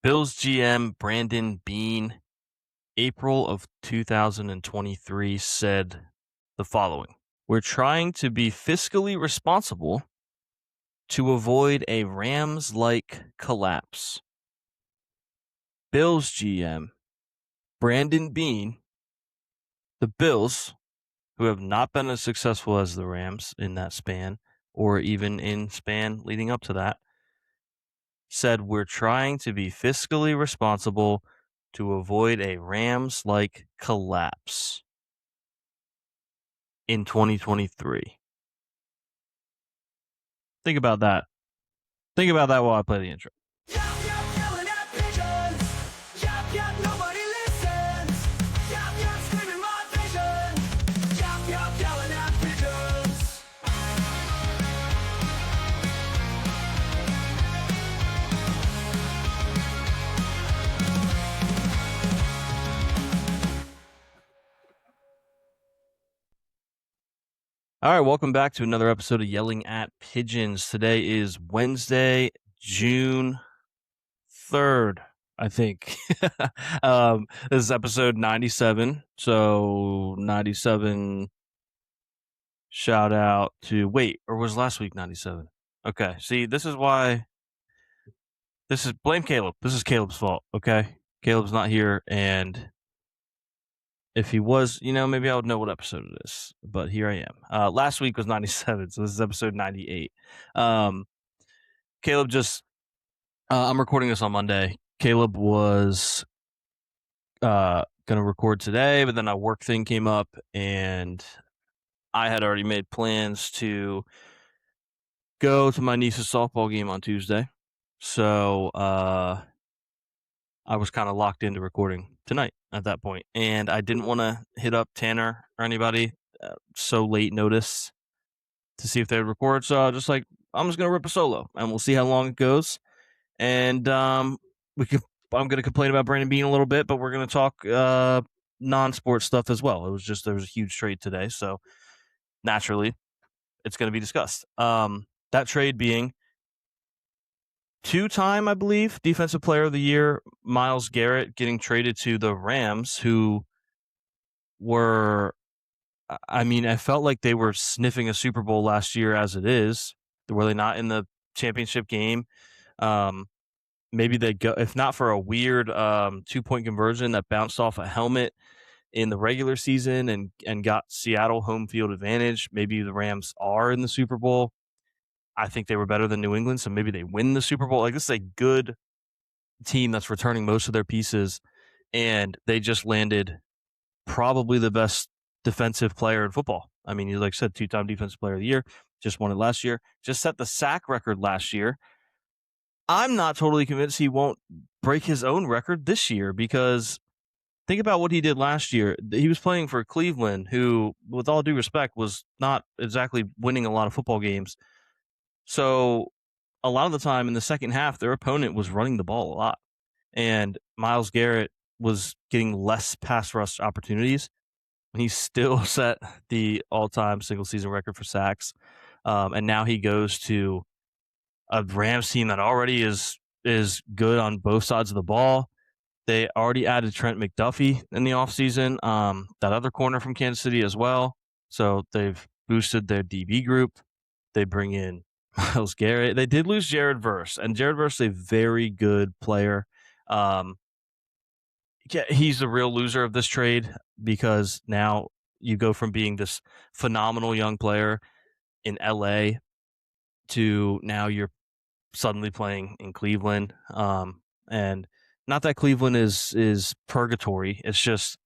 Bills GM Brandon Beane, April of 2023, said the following: "We're trying to be fiscally responsible to avoid a Rams-like collapse." Bills GM Brandon Beane, the Bills, who have not been as successful as the Rams in that span, or even in span leading up to that, said we're trying to be fiscally responsible to avoid a Rams-like collapse in 2023. Think about that. Think about that while I play the intro. Yap, yap, yelling at pigeons. Yap, yap, nobody listens. Yap, yap, screaming my vision. Yap, yap, yelling at pigeons. All right, welcome back to another episode of Yelling at Pigeons. Today is Wednesday, June 3rd, I think. This is episode 97. So 97, shout out to, wait, or was last week 97? Okay, see, this is blame Caleb. This is Caleb's fault, okay? Caleb's not here, and if he was, maybe I would know what episode it is, but here I am. Last week was 97, so this is episode 98. Caleb just, I'm recording this on Monday. Caleb was going to record today, but then a work thing came up, and I had already made plans to go to my niece's softball game on Tuesday. So I was kind of locked into recording tonight at that point, and I didn't want to hit up Tanner or anybody so late notice to see if they would record. So I was just like, I'm just gonna rip a solo, and we'll see how long it goes. And I'm gonna complain about Brandon Beane a little bit, but we're gonna talk non-sports stuff as well. There was a huge trade today, so naturally, it's gonna be discussed. That trade being two-time, I believe, Defensive Player of the Year, Myles Garrett, getting traded to the Rams, who were, I felt like they were sniffing a Super Bowl last year as it is. Were they not in the championship game? Maybe they go, if not for a weird 2-point conversion that bounced off a helmet in the regular season and got Seattle home field advantage, maybe the Rams are in the Super Bowl. I think they were better than New England, so maybe they win the Super Bowl. Like, this is a good team that's returning most of their pieces, and they just landed probably the best defensive player in football. I mean, like I said, two-time Defensive Player of the Year, just won it last year, just set the sack record last year. I'm not totally convinced he won't break his own record this year, because think about what he did last year. He was playing for Cleveland, who, with all due respect, was not exactly winning a lot of football games. So a lot of the time in the second half, their opponent was running the ball a lot, and Myles Garrett was getting less pass rush opportunities. He still set the all-time single-season record for sacks, and now he goes to a Rams team that already is good on both sides of the ball. They already added Trent McDuffie in the offseason, that other corner from Kansas City as well. So they've boosted their DB group. They bring in Myles Garrett. They did lose Jared Verse, and Jared Verse is a very good player. He's the real loser of this trade, because now you go from being this phenomenal young player in LA to now you're suddenly playing in Cleveland. And not that Cleveland is purgatory. It's just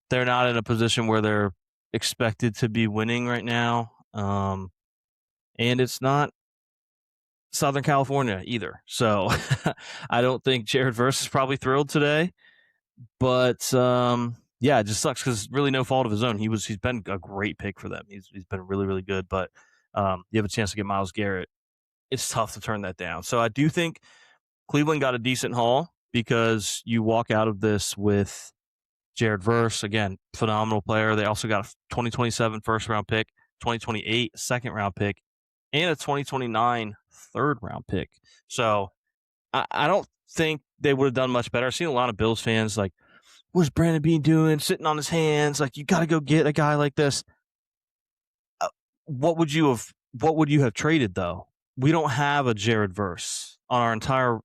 they're not in a position where they're expected to be winning right now. And it's not Southern California either. So I don't think Jared Verse is probably thrilled today. But yeah, it just sucks because really no fault of his own. He's been a great pick for them. He's been really, really good. But you have a chance to get Myles Garrett. It's tough to turn that down. So I do think Cleveland got a decent haul, because you walk out of this with Jared Verse, again, phenomenal player. They also got a 2027 first-round pick, 2028 second-round pick, and a 2029 third-round pick. So I don't think they would have done much better. I've seen a lot of Bills fans like, "What's Brandon Bean doing? Sitting on his hands? Like, you got to go get a guy like this." Uh, What would you have traded though? We don't have a Jared Verse on our entire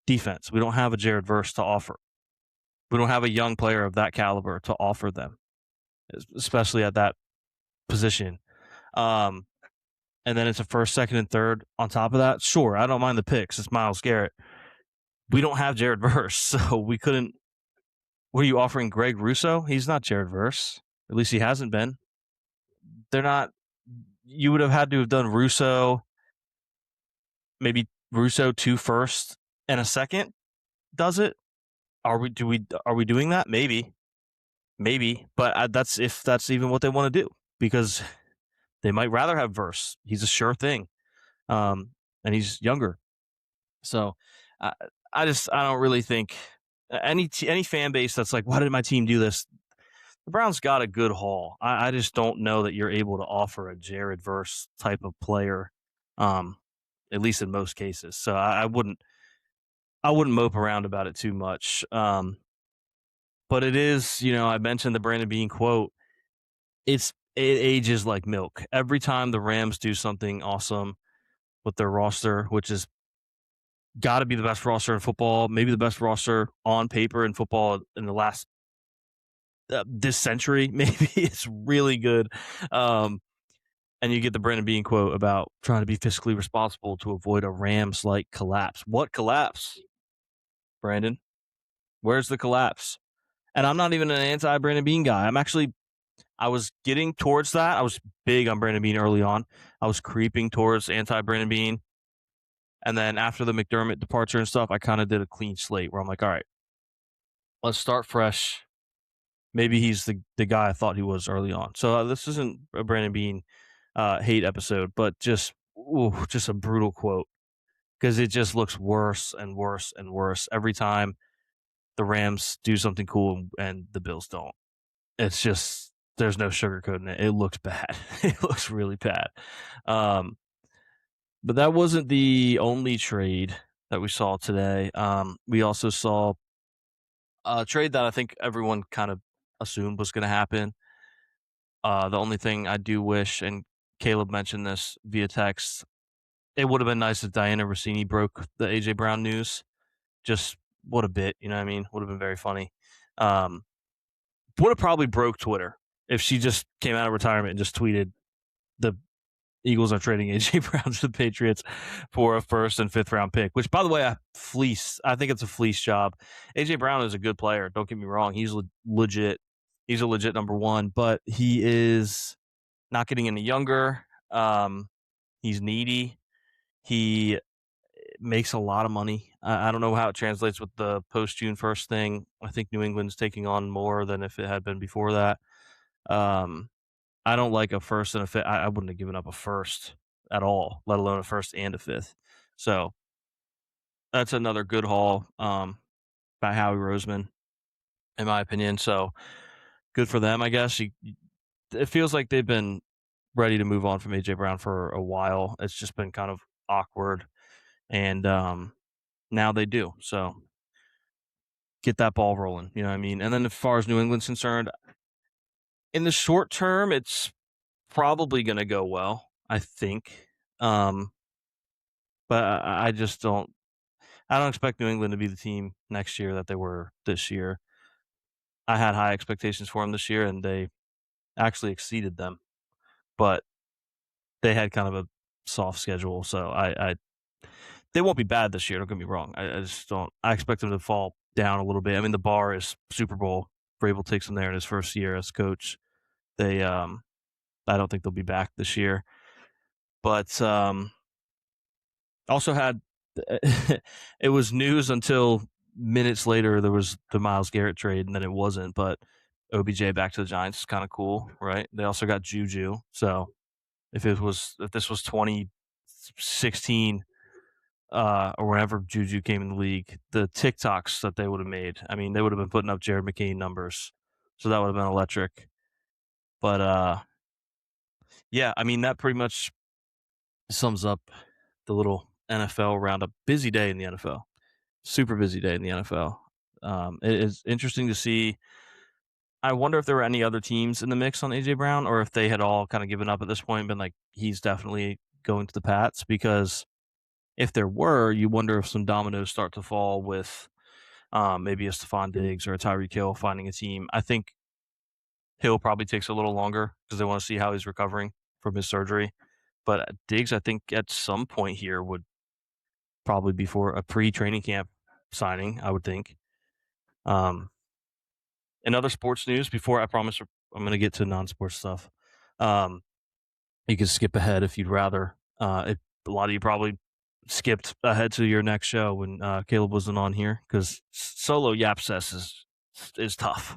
defense. We don't have a Jared Verse to offer. We don't have a young player of that caliber to offer them, especially at that position. Um, and then it's a first, second, and third on top of that. Sure, I don't mind the picks. It's Myles Garrett. We don't have Jared Verse, so we couldn't. What are you offering, Greg Russo? He's not Jared Verse. At least he hasn't been. They're not. You would have had to have done Russo, maybe Russo two first and a second. Does it? Are we doing that? Maybe. But that's if that's even what they want to do, because they might rather have Verse. He's a sure thing, and he's younger. So I, I don't really think any fan base that's like, why did my team do this? The Browns got a good haul. I just don't know that you're able to offer a Jared Verse type of player, um, at least in most cases. So I wouldn't mope around about it too much. But it is, I mentioned the Brandon Bean quote. It ages like milk. Every time the Rams do something awesome with their roster, which is got to be the best roster in football, maybe the best roster on paper in football in the last this century. Maybe it's really good. Um, and you get the Brandon Bean quote about trying to be fiscally responsible to avoid a Rams like collapse. What collapse, Brandon? Where's the collapse? And I'm not even an anti Brandon Bean guy. I was getting towards that. I was big on Brandon Bean early on. I was creeping towards anti Brandon Bean. And then after the McDermott departure and stuff, I kind of did a clean slate where I'm like, all right, let's start fresh. Maybe he's the guy I thought he was early on. So this isn't a Brandon Bean hate episode, but just a brutal quote, because it just looks worse and worse and worse every time the Rams do something cool and the Bills don't. It's just there's no sugarcoating it. It looks bad. It looks really bad. Um, but that wasn't the only trade that we saw today. We also saw a trade that I think everyone kind of assumed was going to happen. The only thing I do wish, and Caleb mentioned this via text, it would have been nice if Diana Rossini broke the AJ Brown news. Just what a bit, you know what I mean? Would have been very funny. Um, would have probably broke Twitter if she just came out of retirement and just tweeted the Eagles are trading AJ Brown to the Patriots for a first and fifth round pick, which, by the way, I think it's a fleece job. AJ Brown is a good player. Don't get me wrong. He's legit. He's a legit number one, but he is not getting any younger. He's needy. He makes a lot of money. I don't know how it translates with the post June 1st thing. I think New England's taking on more than if it had been before that. Um, I don't like a first and a fifth. I wouldn't have given up a first at all, let alone a first and a fifth. So that's another good haul by Howie Roseman, in my opinion. So good for them, I guess. It feels like they've been ready to move on from AJ Brown for a while. It's just been kind of awkward, and now they do. So get that ball rolling. You know what I mean? And then as far as New England's concerned, in the short term, it's probably going to go well, I think. But I just don't. I don't expect New England to be the team next year that they were this year. I had high expectations for them this year, and they actually exceeded them. But they had kind of a soft schedule, so I they won't be bad this year. Don't get me wrong. I just don't. I expect them to fall down a little bit. I mean, the bar is Super Bowl. Vrabel takes them there in his first year as coach. They I don't think they'll be back this year. But also had it was news until minutes later there was the Myles Garrett trade, and then it wasn't. But OBJ back to the Giants is kind of cool, right? They also got Juju. So if this was 2016 or whenever Juju came in the league, the TikToks that they would have made, I mean, they would have been putting up Jared McCain numbers. So that would have been electric. But yeah, I mean, that pretty much sums up the little NFL roundup. Busy day in the NFL. Super busy day in the NFL. It is interesting to see. I wonder if there were any other teams in the mix on AJ Brown, or if they had all kind of given up at this point and been like, he's definitely going to the Pats. Because if there were, you wonder if some dominoes start to fall with maybe a Stephon Diggs or a Tyreek Hill finding a team. I think Hill probably takes a little longer because they want to see how he's recovering from his surgery. But Diggs, I think at some point here would probably be for a pre-training camp signing, I would think. Um, in other sports news, before I promise I'm going to get to non-sports stuff, um, you can skip ahead if you'd rather. A lot of you probably skipped ahead to your next show when Caleb wasn't on here because solo YAP is tough.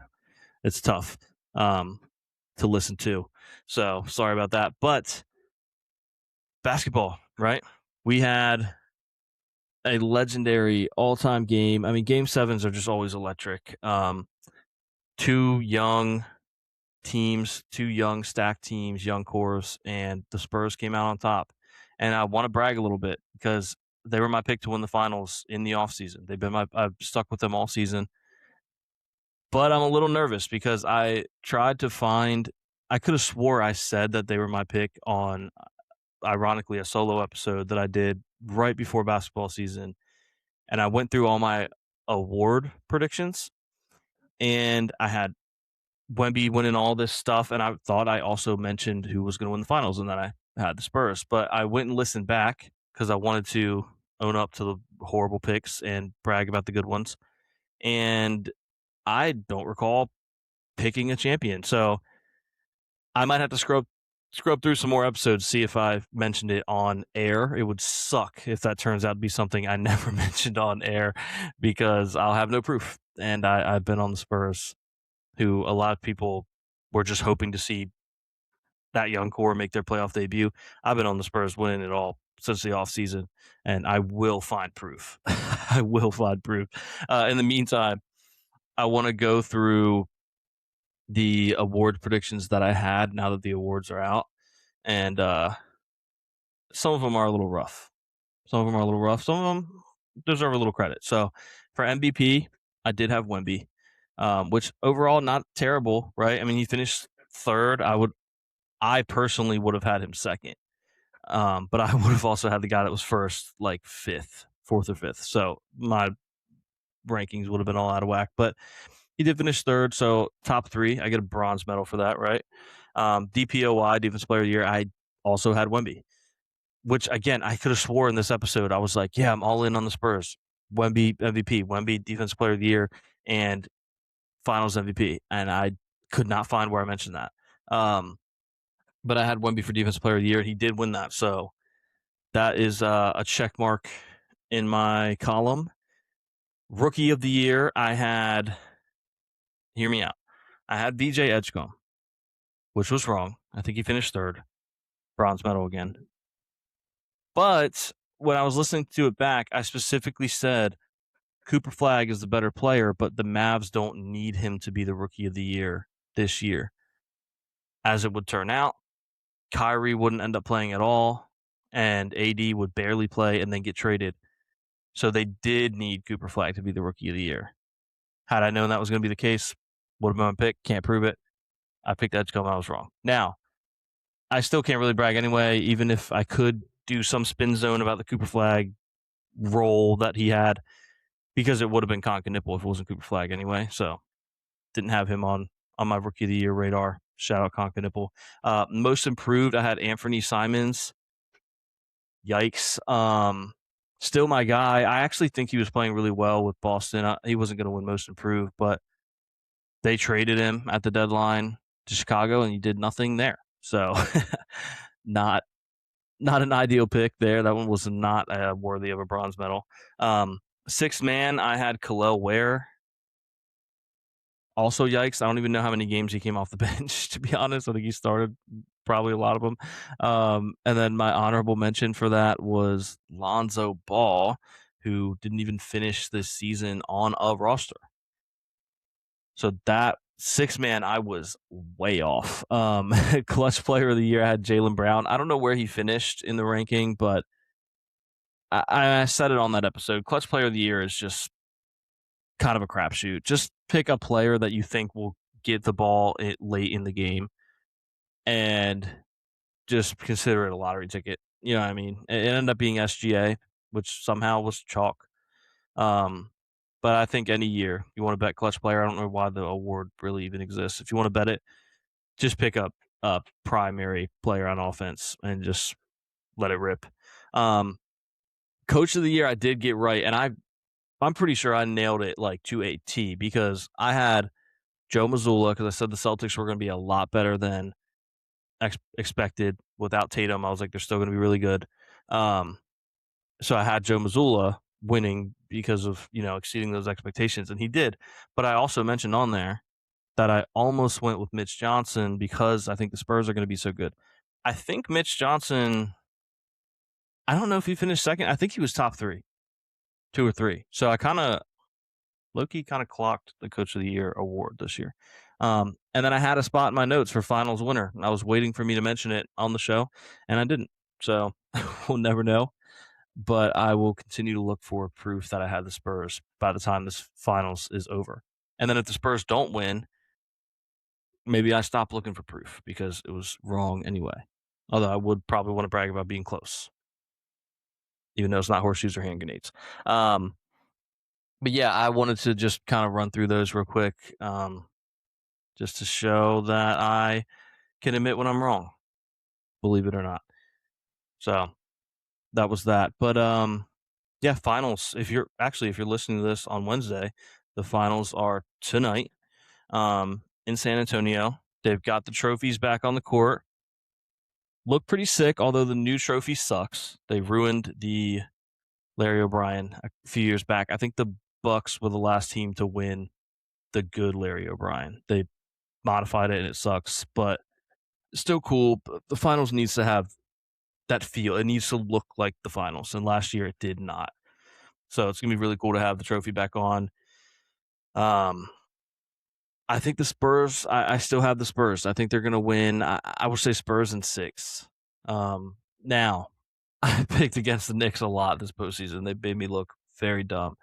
It's tough to listen to. So sorry about that. But basketball, right? We had a legendary all-time game. I mean, game sevens are just always electric. Two young teams, two young stacked teams, young cores, and the Spurs came out on top. And I want to brag a little bit because they were my pick to win the finals in the offseason. I've stuck with them all season. But I'm a little nervous because I tried to find I could have swore I said that they were my pick on ironically a solo episode that I did right before basketball season. And I went through all my award predictions and I had Wemby winning all this stuff, and I thought I also mentioned who was going to win the finals, and then I had the Spurs. But I went and listened back because I wanted to own up to the horrible picks and brag about the good ones. And I don't recall picking a champion, so I might have to scrub through some more episodes, see if I mentioned it on air. It would suck if that turns out to be something I never mentioned on air because I'll have no proof. And I've been on the Spurs, who a lot of people were just hoping to see that young core make their playoff debut. I've been on the Spurs winning it all since the offseason, and I will find proof. I will find proof. In the meantime, I want to go through the award predictions that I had now that the awards are out, and some of them are a little rough. Some of them deserve a little credit. So for MVP, I did have Wemby, which overall not terrible, right? I mean, he finished third. I personally would have had him second, but I would have also had the guy that was first, like fourth or fifth. So my rankings would have been all out of whack. But he did finish third, so top three. I get a bronze medal for that, right? DPOY, Defensive Player of the Year. I also had Wemby, which again I could have swore in this episode I was like, yeah, I'm all in on the Spurs. Wemby MVP, Wemby Defensive Player of the Year, and Finals MVP, and I could not find where I mentioned that. But I had Wemby for Defensive Player of the Year. He did win that, so that is a check mark in my column. Rookie of the Year, I had. Hear me out. I had VJ Edgecombe, which was wrong. I think he finished third, bronze medal again. But when I was listening to it back, I specifically said Cooper Flagg is the better player, but the Mavs don't need him to be the Rookie of the Year this year. As it would turn out, Kyrie wouldn't end up playing at all, and AD would barely play and then get traded. So they did need Cooper Flagg to be the Rookie of the Year. Had I known that was going to be the case, would have been my pick. Can't prove it. I picked Edgecombe. I was wrong. Now, I still can't really brag anyway, even if I could do some spin zone about the Cooper Flagg role that he had, because it would have been Conk and Nipple if it wasn't Cooper Flagg anyway. So didn't have him on my Rookie of the Year radar. Shout out Conk and Nipple. Most improved, I had Anthony Simons. Yikes. Still my guy. I actually think he was playing really well with Boston. He wasn't going to win most improved, but they traded him at the deadline to Chicago, and he did nothing there. So not an ideal pick there. That one was not worthy of a bronze medal. Sixth man, I had Khalil Ware. Also, yikes. I don't even know how many games he came off the bench, to be honest. I think he started probably a lot of them. And then my honorable mention for that was Lonzo Ball, who didn't even finish this season on a roster. So that sixth man, I was way off. Clutch Player of the Year, I had Jaylen Brown. I don't know where he finished in the ranking, but I said it on that episode. Clutch player of the year is just kind of a crapshoot. Just pick a player that you think will get the ball late in the game and just consider it a lottery ticket. You know what I mean? It ended up being SGA, which somehow was chalk. Um, but I think any year you want to bet clutch player. I don't know why the award really even exists. If you want to bet it, just pick up a primary player on offense and just let it rip. Um, Coach of the year, I did get right, and I'm pretty sure I nailed it like to a T because I had Joe Mazzulla because I said the Celtics were going to be a lot better than expected without Tatum. I was like, they're still going to be really good. Um, so I had Joe Mazzulla winning because of exceeding those expectations, and he did. But I also mentioned on there that I almost went with Mitch Johnson because I think the Spurs are going to be so good. I think Mitch Johnson. I don't know if he finished second. I think he was top three, two or three. So I kind of Loki kind of clocked the Coach of the Year award this year. And then I had a spot in my notes for Finals winner. I was waiting for me to mention it on the show, and I didn't. So we'll never know. But I will continue to look for proof that I had the Spurs by the time this Finals is over. And then if the Spurs don't win, maybe I stop looking for proof because it was wrong anyway. Although I would probably want to brag about being close, even though it's not horseshoes or hand grenades. But yeah, I wanted to just kind of run through those real quick, just to show that I can admit when I'm wrong, believe it or not. So that was that. But yeah, finals. If you're listening to this on Wednesday, the finals are tonight in San Antonio. They've got the trophies back on the court. Look pretty sick, although the new trophy sucks. They ruined the Larry O'Brien a few years back. I think the Bucks were the last team to win the good Larry O'Brien. They modified it and it sucks, but still cool. But the finals needs to have that feel. It needs to look like the finals, and last year it did not. So it's gonna be really cool to have the trophy back on. Um, I think the Spurs. I still have the Spurs. I think they're gonna win. I would say Spurs in six. Now I picked against the Knicks a lot this postseason. They made me look very dumb.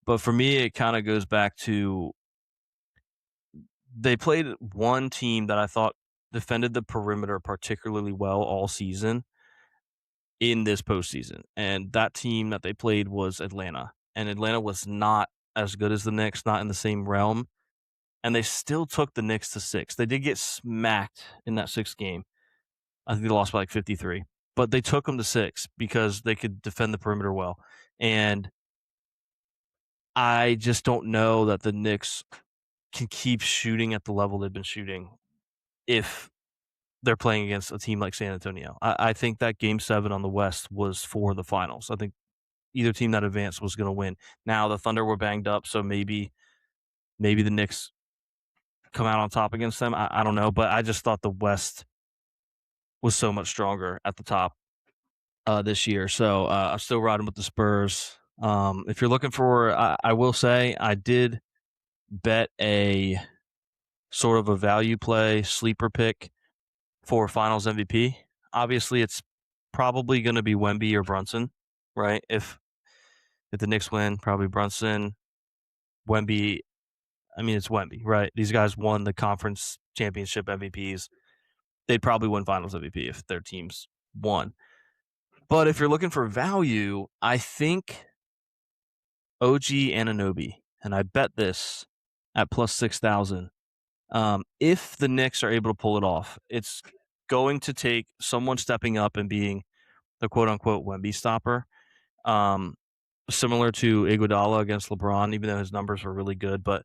But for me, it kind of goes back to they played one team that I thought defended the perimeter particularly well all season in this postseason. And that team that they played was Atlanta. And Atlanta was not as good as the Knicks, not in the same realm. And they still took the Knicks to six. They did get smacked in that sixth game. I think they lost by like 53. But they took them to six because they could defend the perimeter well. And I just don't know that the Knicks can keep shooting at the level they've been shooting if they're playing against a team like San Antonio. I think that game 7 on the West was for the finals. I think either team that advanced was going to win. Now the Thunder were banged up, so maybe the Knicks come out on top against them. I don't know, but I just thought the West was so much stronger at the top this year. So I'm still riding with the Spurs. If you're looking for, I will say I did bet a sort of a value play sleeper pick for Finals MVP. Obviously, it's probably going to be Wemby or Brunson, right? If the Knicks win, probably Brunson, Wemby. I mean, it's Wemby, right? These guys won the conference championship MVPs. They'd probably win Finals MVP if their teams won. But if you're looking for value, I think OG Anunoby, and I bet this at plus 6,000. If the Knicks are able to pull it off, it's going to take someone stepping up and being the quote unquote Wemby stopper. Similar to Iguodala against LeBron, even though his numbers were really good, but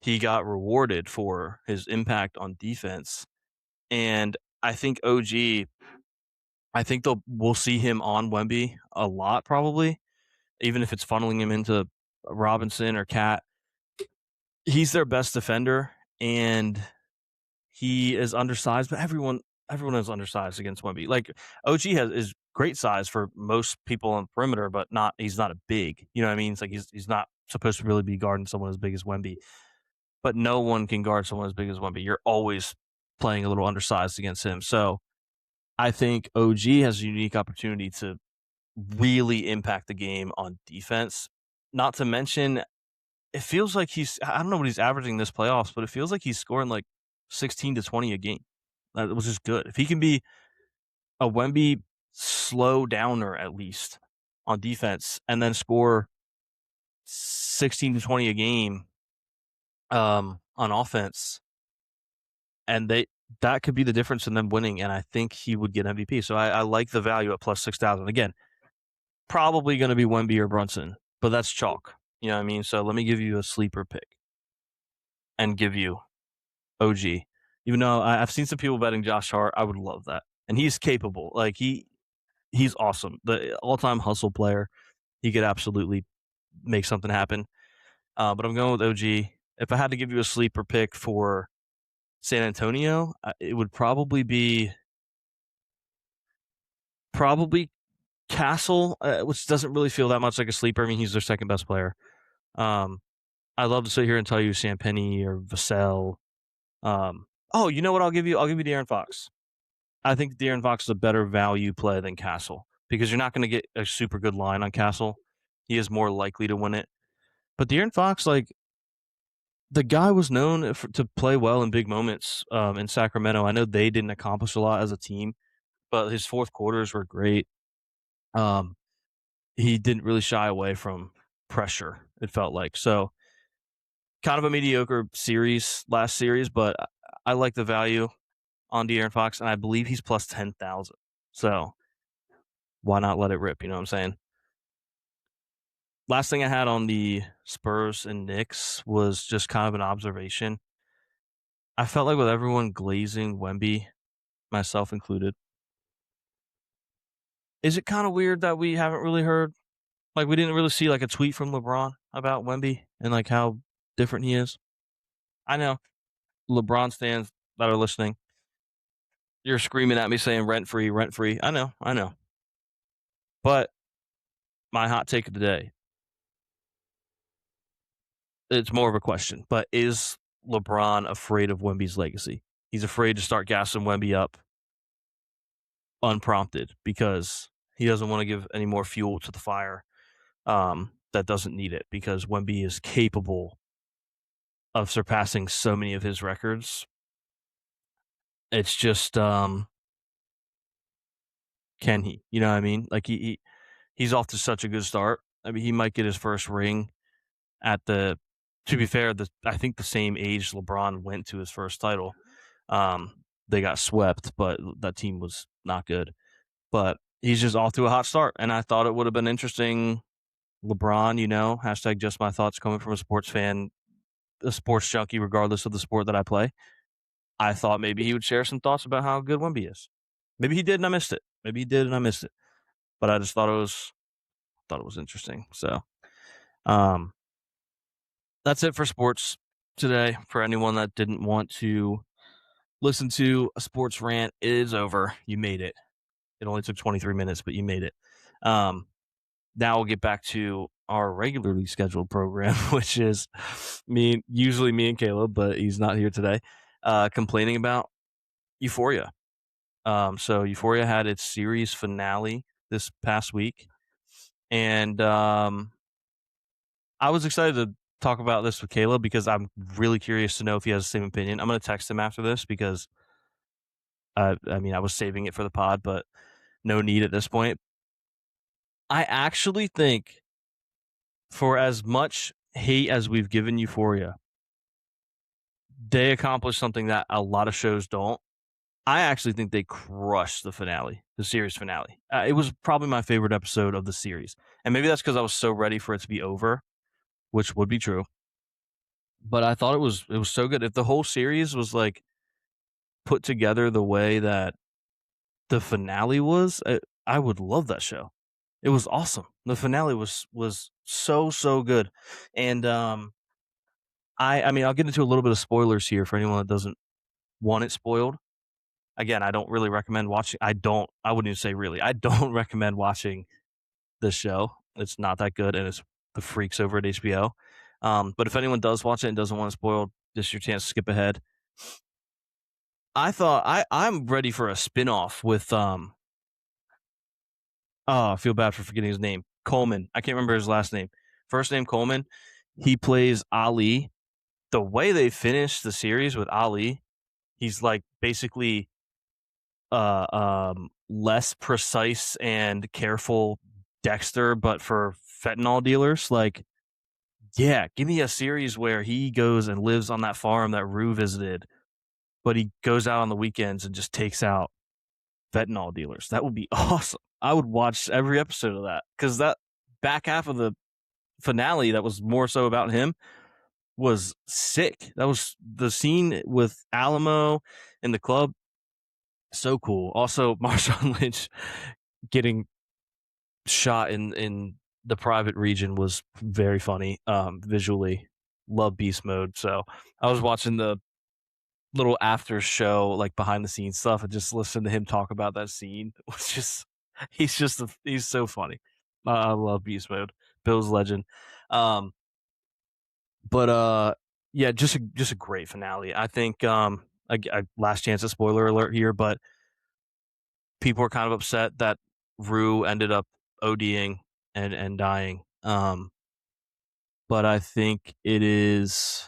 he got rewarded for his impact on defense. And I think we'll see him on Wemby a lot probably, even if it's funneling him into Robinson or Cat. He's their best defender, and he is undersized, but everyone is undersized against Wemby. Like OG is great size for most people on the perimeter, but he's not a big. You know what I mean? It's like he's not supposed to really be guarding someone as big as Wemby. But no one can guard someone as big as Wemby. You're always playing a little undersized against him. So I think OG has a unique opportunity to really impact the game on defense. Not to mention, it feels like I don't know what he's averaging this playoffs, but it feels like he's scoring like 16 to 20 a game. That was just good. If he can be a Wemby slow downer at least on defense and then score 16 to 20 a game on offense, and that could be the difference in them winning, and I think he would get MVP. So I like the value at plus 6,000. Again, probably going to be Wemby or Brunson, but that's chalk. You know what I mean? So let me give you a sleeper pick and give you OG. Even though I've seen some people betting Josh Hart, I would love that, and he's capable. Like he's awesome. The all-time hustle player. He could absolutely make something happen. But I'm going with OG. If I had to give you a sleeper pick for San Antonio, it would probably Castle, which doesn't really feel that much like a sleeper. I mean, he's their second best player. Um, I'd love to sit here and tell you Sampenny or Vassell. Oh, you know what? I'll give you De'Aaron Fox. I think De'Aaron Fox is a better value play than Castle because you're not going to get a super good line on Castle. He is more likely to win it. But De'Aaron Fox, like the guy was known to play well in big moments in Sacramento. I know they didn't accomplish a lot as a team, but his fourth quarters were great. Um, he didn't really shy away from pressure, it felt like. So, kind of a mediocre last series, but I like the value on De'Aaron Fox, and I believe he's plus 10,000. So, why not let it rip? You know what I'm saying? Last thing I had on the Spurs and Knicks was just kind of an observation. I felt like with everyone glazing Wemby, myself included, is it kind of weird that we haven't really heard, like, we didn't really see like a tweet from LeBron about Wemby and like how different he is? I know LeBron fans that are listening, you're screaming at me saying rent free, rent free. I know. But my hot take of the day, it's more of a question, but is LeBron afraid of Wemby's legacy? He's afraid to start gassing Wemby up unprompted because he doesn't want to give any more fuel to the fire that doesn't need it because Wemby is capable of surpassing so many of his records. It's just can he? You know what I mean? Like he's off to such a good start. I mean, he might get his first ring at the. To be fair, I think the same age LeBron went to his first title. They got swept, but that team was not good. But he's just off to a hot start, and I thought it would have been interesting. LeBron, hashtag just my thoughts coming from a sports fan, a sports junkie, regardless of the sport that I play. I thought maybe he would share some thoughts about how good Wemby is. Maybe he did, and I missed it. Maybe he did, and I missed it. But I just thought it was interesting. So, um, that's it for sports today. For anyone that didn't want to listen to a sports rant, it is over. You made it. It only took 23 minutes, but you made it. Now we'll get back to our regularly scheduled program, which is usually me and Caleb, but he's not here today, complaining about Euphoria. So Euphoria had its series finale this past week, and I was excited to talk about this with Caleb because I'm really curious to know if he has the same opinion. I'm going to text him after this because I was saving it for the pod, but no need at this point. I actually think for as much hate as we've given Euphoria, they accomplished something that a lot of shows don't. I actually think they crushed the finale, the series finale. It was probably my favorite episode of the series. And maybe that's because I was so ready for it to be over, which would be true. But I thought it was so good. If the whole series was like put together the way that the finale was, I would love that show. It was awesome. The finale was so good. And I'll get into a little bit of spoilers here for anyone that doesn't want it spoiled. Again, I don't really recommend watching. I wouldn't even say really. I don't recommend watching this show. It's not that good, and it's the freaks over at HBO. But if anyone does watch it and doesn't want it spoiled, this is your chance to skip ahead. I thought I'm ready for a spinoff with Oh, I feel bad for forgetting his name. Coleman. I can't remember his last name. First name Coleman. He plays Ali. The way they finished the series with Ali, he's like basically less precise and careful Dexter, but for fentanyl dealers. Like, yeah, give me a series where he goes and lives on that farm that Rue visited, but he goes out on the weekends and just takes out fentanyl dealers. That would be awesome. I would watch every episode of that because that back half of the finale that was more so about him was sick. That was the scene with Alamo in the club. So cool. Also, Marshawn Lynch getting shot in the private region was very funny. Visually, love beast mode. So I was watching the little after show, like behind the scenes stuff, and just listen to him talk about that scene. It was he's so funny. I love beast mode. Bill's legend. Um, but yeah, just a great finale. I think last chance of spoiler alert here, but people were kind of upset that Rue ended up ODing and dying. But I think it was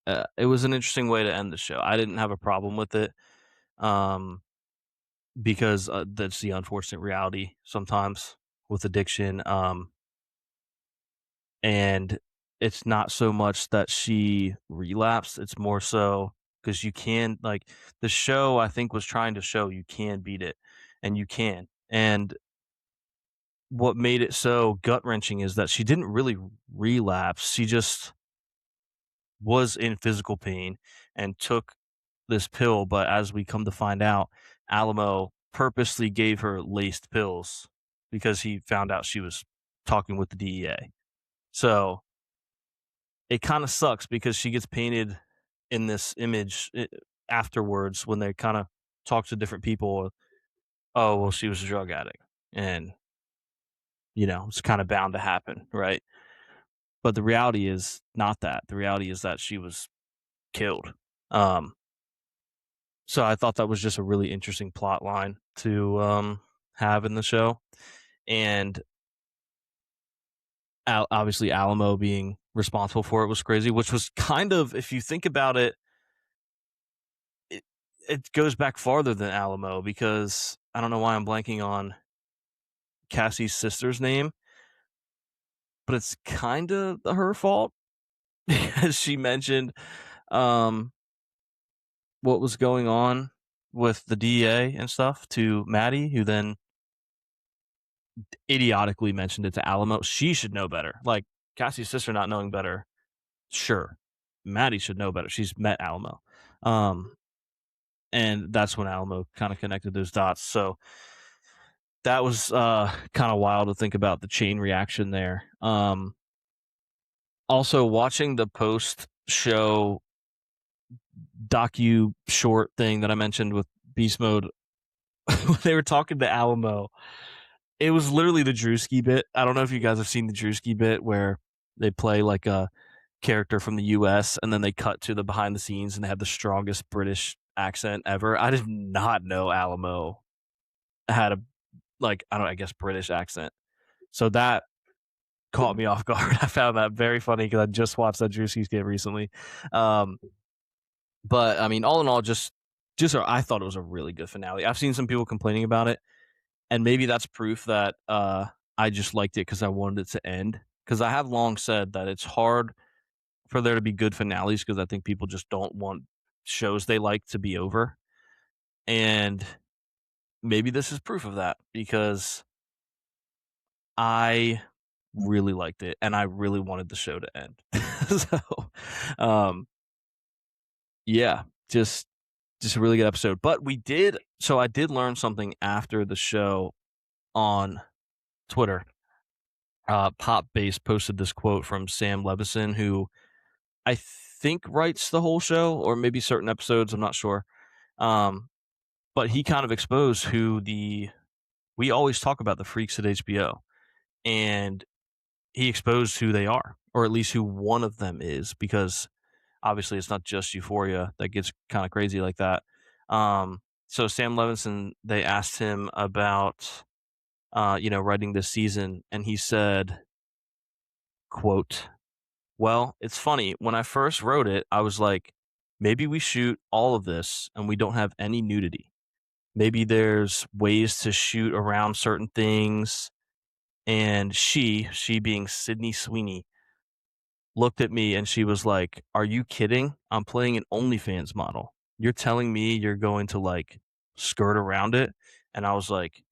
an interesting way to end the show. I didn't have a problem with it. Um, because that's the unfortunate reality sometimes with addiction. And it's not so much that she relapsed, it's more so because you can, like, the show I think was trying to show you can beat it, and you can. And what made it so gut wrenching is that she didn't really relapse. She just was in physical pain and took this pill. But as we come to find out, Alamo purposely gave her laced pills because he found out she was talking with the DEA. So it kind of sucks because she gets painted in this image afterwards when they kind of talk to different people. Oh, well, she was a drug addict. And, it's kind of bound to happen. Right. But the reality is not that. The reality is that she was killed. Um, so I thought that was just a really interesting plot line to have in the show. And obviously, Alamo being responsible for it was crazy, which was kind of, if you think about it, it, it goes back farther than Alamo because I don't know why I'm blanking on Cassie's sister's name, but it's kind of her fault because she mentioned um, what was going on with the DEA and stuff to Maddie, who then idiotically mentioned it to Alamo. She should know better. Like Cassie's sister not knowing better, sure. Maddie should know better. She's met Alamo. Um, and that's when Alamo kind of connected those dots. So that was kind of wild to think about the chain reaction there. Also watching the post show docu short thing that I mentioned with Beast Mode, when they were talking to Alamo, it was literally the Drewski bit. I don't know if you guys have seen the Drewski bit where they play like a character from the US and then they cut to the behind the scenes and they have the strongest British accent ever. I did not know Alamo had a, like, I guess British accent. So that caught me off guard. I found that very funny because I just watched that Drewski skit recently. Um, but I mean, all in all, I thought it was a really good finale. I've seen some people complaining about it, and maybe that's proof that I just liked it because I wanted it to end. Because I have long said that it's hard for there to be good finales because I think people just don't want shows they like to be over. And maybe this is proof of that because I really liked it and I really wanted the show to end. So, um, yeah, just a really good episode. But I did learn something after the show on Twitter. Pop Base posted this quote from Sam Levinson, who I think writes the whole show or maybe certain episodes. I'm not sure. Um, but he kind of exposed we always talk about the freaks at HBO, and he exposed who they are, or at least who one of them is, because obviously it's not just Euphoria that gets kind of crazy like that. so Sam Levinson, they asked him about, writing this season, and he said, quote, "Well, it's funny. When I first wrote it, I was like, maybe we shoot all of this and we don't have any nudity. Maybe there's ways to shoot around certain things." And she being Sydney Sweeney, looked at me and she was like, "Are you kidding? I'm playing an OnlyFans model. You're telling me you're going to like skirt around it?" And I was like,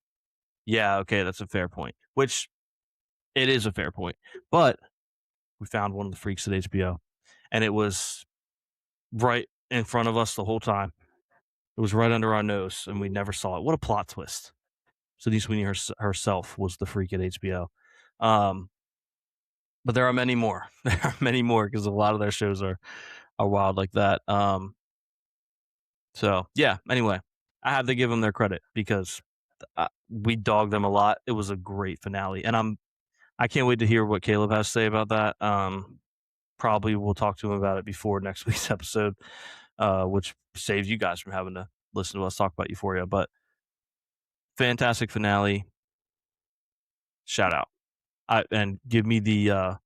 "Yeah, okay, that's a fair point." Which it is a fair point. But we found one of the freaks at HBO and it was right in front of us the whole time. It was right under our nose and we never saw it. What a plot twist. Sydney Sweeney herself was the freak at HBO. Um, but there are many more. There are many more because a lot of their shows are wild like that. So yeah. Anyway, I have to give them their credit because we dogged them a lot. It was a great finale, and I can't wait to hear what Caleb has to say about that. Probably we'll talk to him about it before next week's episode, which saves you guys from having to listen to us talk about Euphoria. But fantastic finale. Shout out. And give me the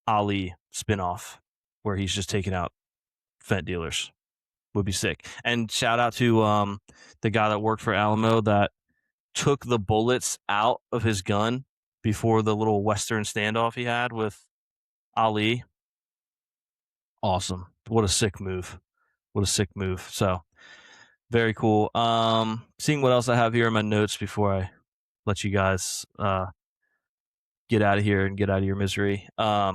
Ali spinoff where he's just taking out fent dealers. Would be sick. And shout out to the guy that worked for Alamo that took the bullets out of his gun before the little Western standoff he had with Ali. Awesome. What a sick move. What a sick move. So very cool. Seeing what else I have here in my notes before I let you guys get out of here and get out of your misery. I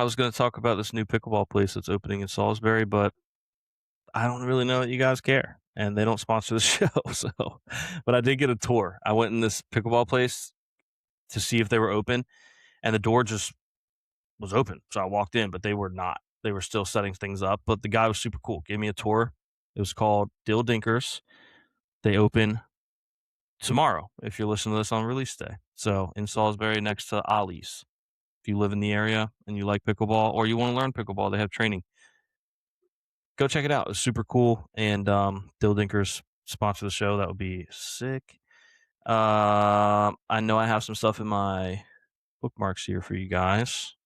was going to talk about this new pickleball place that's opening in Salisbury, but I don't really know that you guys care, and they don't sponsor the show. So, but I did get a tour. I went in this pickleball place to see if they were open, and the door just was open. So I walked in, but they were not. They were still setting things up. But the guy was super cool. Gave me a tour. It was called Dill Dinkers. They open tomorrow if you're listening to this on release day. So in Salisbury, next to Ollie's. If you live in the area and you like pickleball or you want to learn pickleball, they have training. Go check it out. It's super cool. And Dill Dinkers sponsor the show. That would be sick. I know I have some stuff in my bookmarks here for you guys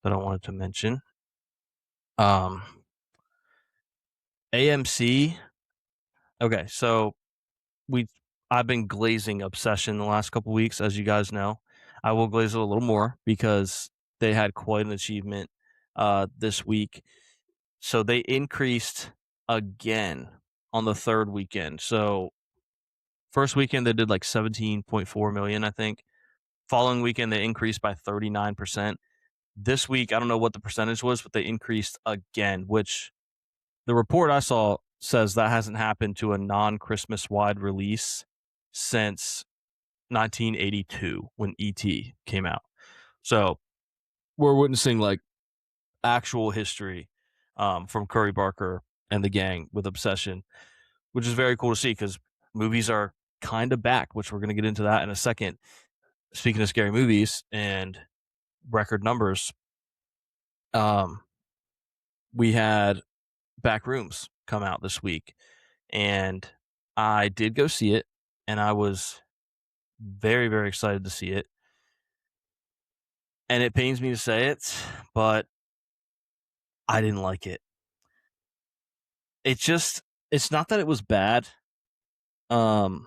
that I wanted to mention. AMC. Okay, so I've been glazing Obsession the last couple weeks, as you guys know. I will glaze it a little more because they had quite an achievement this week. So they increased again on the third weekend. So first weekend they did like 17.4 million, I think. Following weekend they increased by 39%. This week, I don't know what the percentage was, but they increased again, which the report I saw says that hasn't happened to a non-Christmas wide release since 1982 when E.T. came out. So we're witnessing like actual history from Curry Barker and the gang with Obsession, which is very cool to see because movies are kind of back, which we're going to get into that in a second. Speaking of scary movies and record numbers, we had Backrooms come out this week, and I did go see it, and I was very, very excited to see it. And it pains me to say it, but I didn't like it. It's not that it was bad. It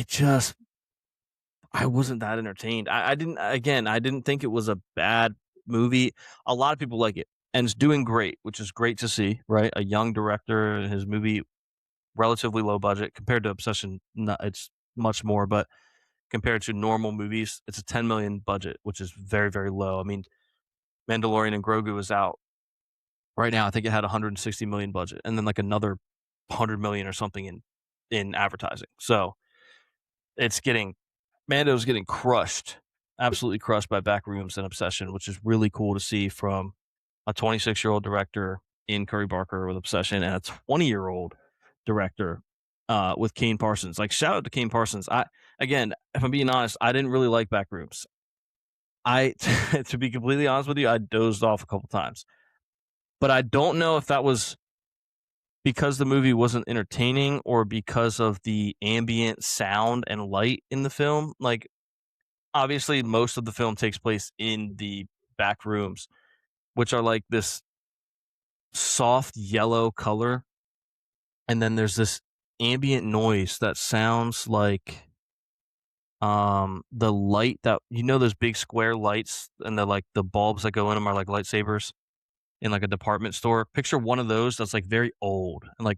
just, I wasn't that entertained. I didn't think it was a bad movie. A lot of people like it, and it's doing great, which is great to see, right? A young director, his movie, relatively low budget compared to Obsession. It's much more, but compared to normal movies, it's a 10 million budget, which is very, very low. I mean, Mandalorian and Grogu is out right now. I think it had 160 million budget, and then like another 100 million or something in advertising. So it's getting Mando's getting crushed, absolutely crushed by Backrooms and Obsession, which is really cool to see from a 26-year-old director in Curry Barker with Obsession and a 20-year-old director with Kane Parsons. Like, shout out to Kane Parsons. Again, if I'm being honest, I didn't really like Backrooms. To be completely honest with you, I dozed off a couple times. but I don't know if that was because the movie wasn't entertaining or because of the ambient sound and light in the film. Like, obviously, most of the film takes place in the back rooms, which are like this soft yellow color. And then there's this ambient noise that sounds like the light that, those big square lights and the bulbs that go in them are like lightsabers in like a department store. Picture one of those that's like very old and like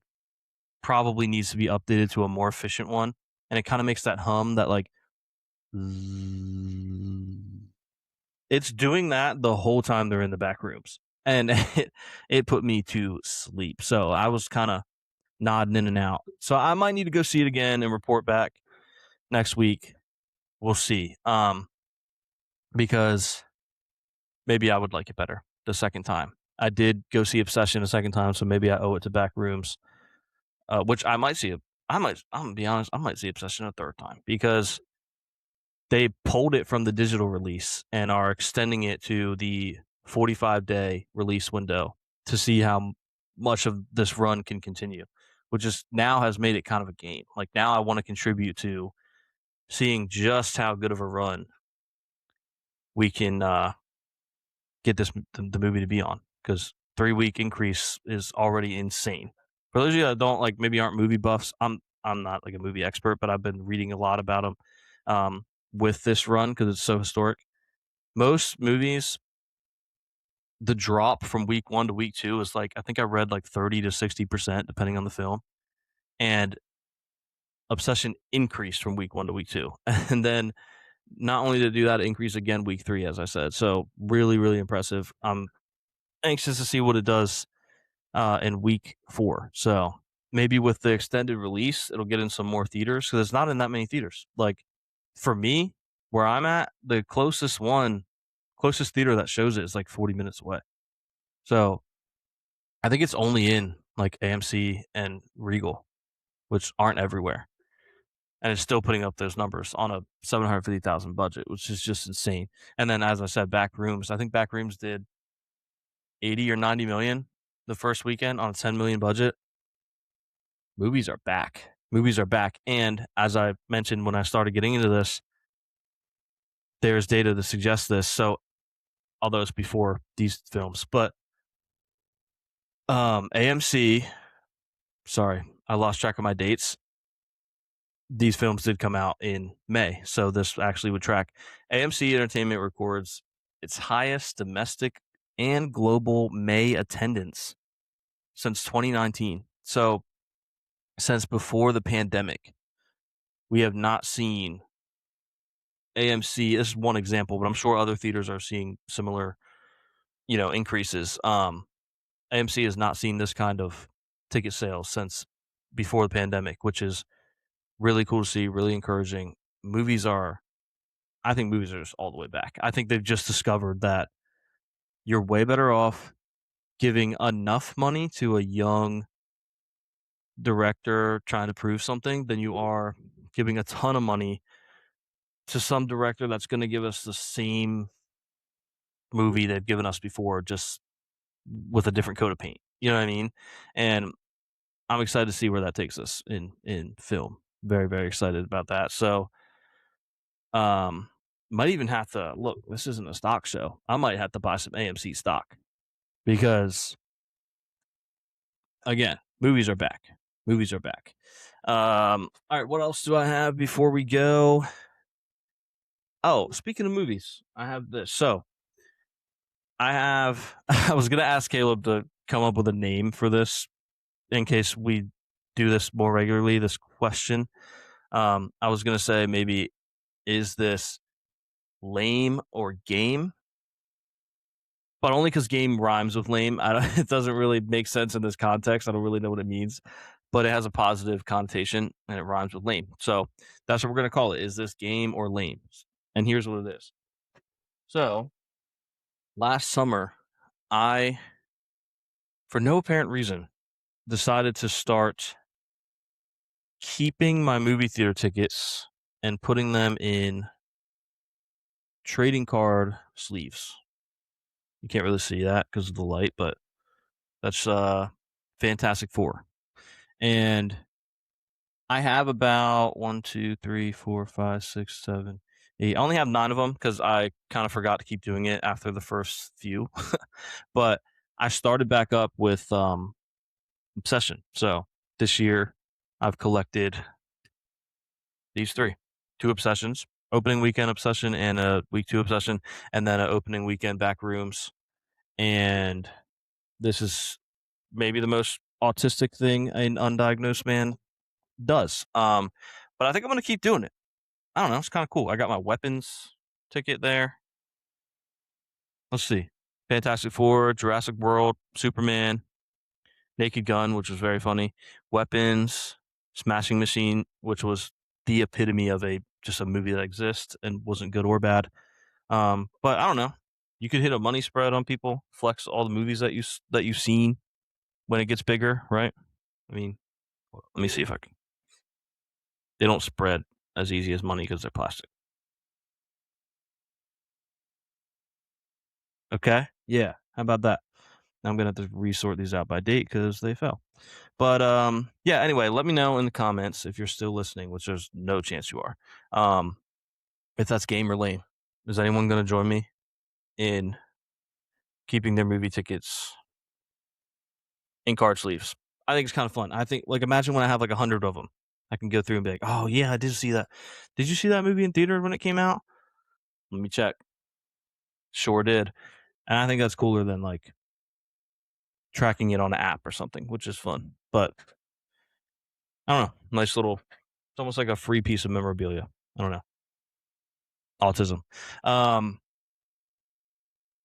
probably needs to be updated to a more efficient one. And it kind of makes that hum that like it's doing that the whole time they're in the back rooms. And it put me to sleep. So I was kind of nodding in and out. So I might need to go see it again and report back next week. We'll see. Because maybe I would like it better the second time. I did go see Obsession a second time, so maybe I owe it to back rooms. Which I might see. I'm gonna be honest. I might see Obsession a third time because they pulled it from the digital release and are extending it to the 45-day release window to see how much of this run can continue, which is now has made it kind of a game. Like now I want to contribute to seeing just how good of a run we can get the movie to be on, because 3-week increase is already insane. For those of you that don't like, maybe aren't movie buffs, I'm not like a movie expert, but I've been reading a lot about them with this run because it's so historic. Most movies, the drop from week 1 to week 2 is like, I think I read like 30 to 60% depending on the film, and Obsession increased from week 1 to week 2, and then not only to do that, increase again week 3, as I said. So really, really impressive. I'm anxious to see what it does in week 4. So maybe with the extended release, it'll get in some more theaters because it's not in that many theaters. Like for me, where I'm at, the closest theater that shows it is like 40 minutes away. So I think it's only in like AMC and Regal, which aren't everywhere. And it's still putting up those numbers on a 750,000 budget, which is just insane. And then, as I said, Backrooms. I think Backrooms did 80 or 90 million the first weekend on a 10 million budget. Movies are back. Movies are back. And as I mentioned when I started getting into this, there's data to suggest this. So, although it's before these films, but AMC, sorry, I lost track of my dates. These films did come out in May, so this actually would track. AMC Entertainment records its highest domestic and global May attendance since 2019. So, since before the pandemic, we have not seen AMC. This is one example, but I'm sure other theaters are seeing similar, increases. AMC has not seen this kind of ticket sales since before the pandemic, which is really cool to see, really encouraging. I think movies are just all the way back. I think they've just discovered that you're way better off giving enough money to a young director trying to prove something than you are giving a ton of money to some director that's going to give us the same movie they've given us before, just with a different coat of paint. You know what I mean? And I'm excited to see where that takes us in film. Very, very excited about that. So, might even have to look. This isn't a stock show. I might have to buy some AMC stock because, again, movies are back. Movies are back. All right, what else do I have before we go? Oh, speaking of movies, I have this. So, I was gonna ask Caleb to come up with a name for this in case we do this more regularly. This question. I was gonna say maybe, is this lame or game? But only because game rhymes with lame. It doesn't really make sense in this context. I don't really know what it means, but it has a positive connotation and it rhymes with lame. So that's what we're going to call it. Is this game or lame? And here's what it is. So last summer, I, for no apparent reason, decided to start keeping my movie theater tickets and putting them in trading card sleeves. You can't really see that because of the light, but That's Fantastic Four. And I have about 1, 2, 3, 4, 5, 6, 7, 8. I only have 9 of them because I kind of forgot to keep doing it after the first few. But I started back up with Obsession. So this year I've collected these 3. 2 Obsessions, opening weekend Obsession and a week 2 Obsession, and then an opening weekend Backrooms. And this is maybe the most autistic thing an undiagnosed man does. But I think I'm gonna keep doing it. I don't know. It's kind of cool. I got my weapons ticket there. Let's see. Fantastic Four, Jurassic World, Superman, Naked Gun, which was very funny. Weapons, Smashing Machine, which was the epitome of just a movie that exists and wasn't good or bad. But I don't know. You could hit a money spread on people, flex all the movies that you've seen when it gets bigger, right? I mean, let me see if I can. They don't spread as easy as money because they're plastic. Okay. Yeah. How about that? I'm gonna have to resort these out by date because they fell. But yeah. Anyway, let me know in the comments if you're still listening, which there's no chance you are. If that's game or lame. Is anyone gonna join me in keeping their movie tickets in card sleeves? I think it's kind of fun. I think like imagine when I have like 100 of them, I can go through and be like, oh yeah, I did see that. Did you see that movie in theater when it came out? Let me check. Sure did. And I think that's cooler than like tracking it on an app or something, which is fun. But I don't know. Nice little, it's almost like a free piece of memorabilia. I don't know. Autism.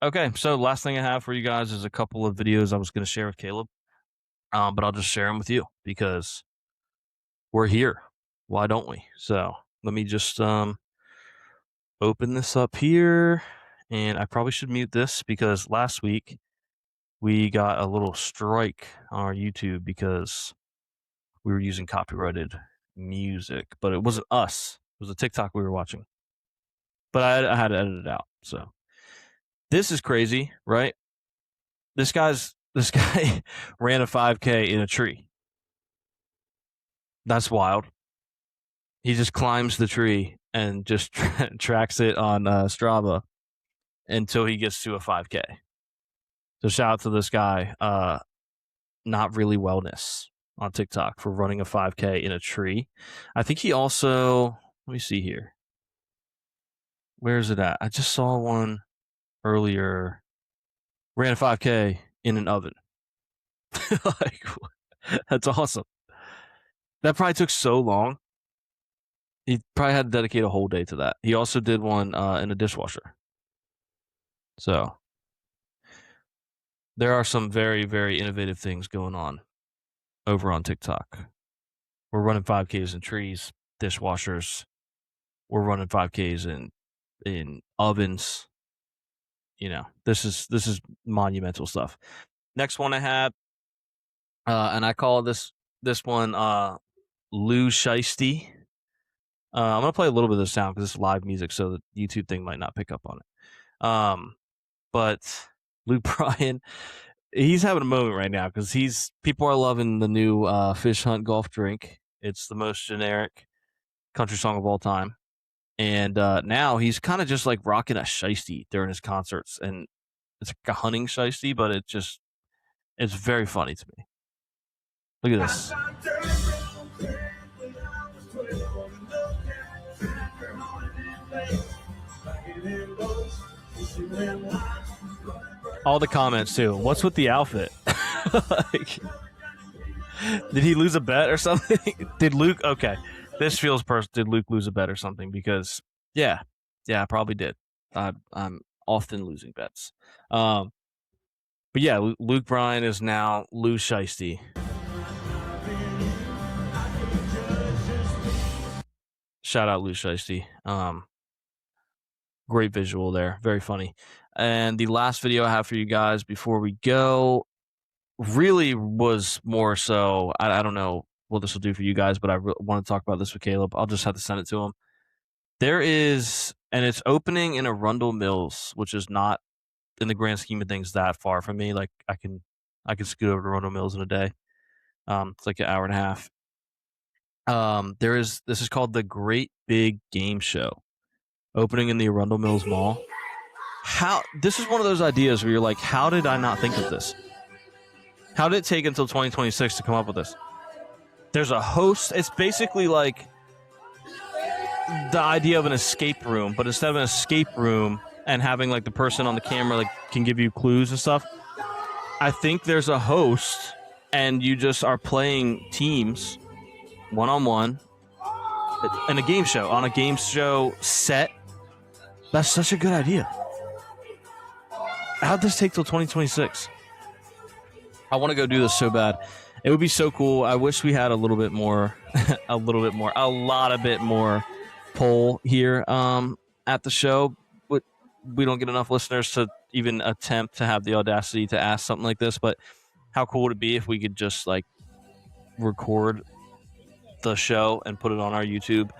Okay. So last thing I have for you guys is a couple of videos I was going to share with Caleb. But I'll just share them with you because we're here. Why don't we? So let me just open this up here. And I probably should mute this because last week we got a little strike on our YouTube because we were using copyrighted music, but it wasn't us. It was a TikTok we were watching. But I had to edit it out. So this is crazy, right? This guy ran a 5K in a tree. That's wild. He just climbs the tree and just tracks it on Strava until he gets to a 5K. So shout out to this guy, Not Really Wellness on TikTok for running a 5K in a tree. I think he also, let me see here. Where is it at? I just saw one earlier. Ran a 5K in an oven. Like, that's awesome. That probably took so long. He probably had to dedicate a whole day to that. He also did one in a dishwasher. So there are some very, very innovative things going on over on TikTok. We're running 5Ks in trees, dishwashers. We're running 5Ks in ovens. You know, this is monumental stuff. Next one I had, and I call this one Lou Shiesty. I'm gonna play a little bit of the sound because it's live music, so the YouTube thing might not pick up on it. But Luke Bryan, he's having a moment right now because people are loving the new Fish Hunt Golf Drink. It's the most generic country song of all time. And now he's kind of just like rocking a shiesty during his concerts. And it's like a hunting shiesty, but it's very funny to me. Look at this. All the comments too. What's with the outfit? Like, did he lose a bet or something? Did Luke? Okay, this feels personal. Did Luke lose a bet or something? Because yeah, I probably did. I'm often losing bets. But yeah, Luke Bryan is now Lou Shiesty. Shout out Lou Shiesty. Great visual there. Very funny. And the last video I have for you guys before we go really was more so, I don't know what this will do for you guys, but I want to talk about this with Caleb. I'll just have to send it to him. There is, and it's opening in Arundel Mills, which is not in the grand scheme of things that far from me. Like I can I could scoot over to Arundel Mills in a day. It's like an hour and a half. This is called the Great Big Game Show, opening in the Arundel Mills Mall. How this is one of those ideas where you're like, how did I not think of this? How did it take until 2026 to come up with this? There's a host. It's basically like the idea of an escape room, but instead of an escape room and having like the person on the camera like can give you clues and stuff, I think there's a host and you just are playing teams one-on-one in a game show, on a game show set. That's such a good idea. How'd this take till 2026? I want to go do this so bad. It would be so cool. I wish we had a little bit more, a lot of bit more pull here at the show. But we don't get enough listeners to even attempt to have the audacity to ask something like this. But how cool would it be if we could just like record the show and put it on our YouTube,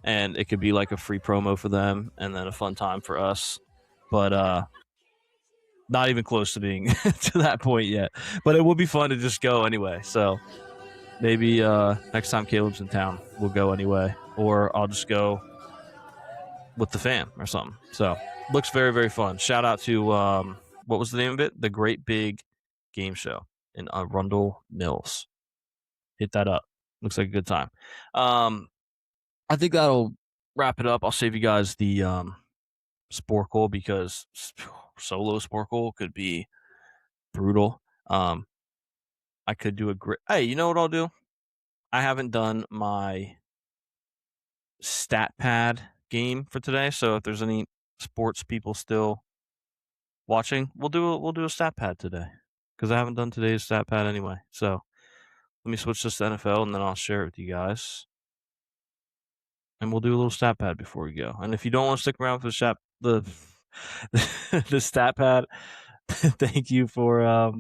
and it could be like a free promo for them and then a fun time for us. But not even close to being to that point yet. But it would be fun to just go anyway. So maybe next time Caleb's in town, we'll go anyway, or I'll just go with the fam or something. So looks very, very fun. Shout out to what was the name of it? The Great Big Game Show in Arundel Mills. Hit that up. Looks like a good time. I think that'll wrap it up. I'll save you guys the Sporkle, because solo Sporkle could be brutal. I could do a great. Hey, you know what I'll do? I haven't done my stat pad game for today, so if there's any sports people still watching, we'll do a stat pad today, because I haven't done today's stat pad anyway. So let me switch this to NFL, and then I'll share it with you guys, and we'll do a little stat pad before we go. And if you don't want to stick around for the stat pad, thank you for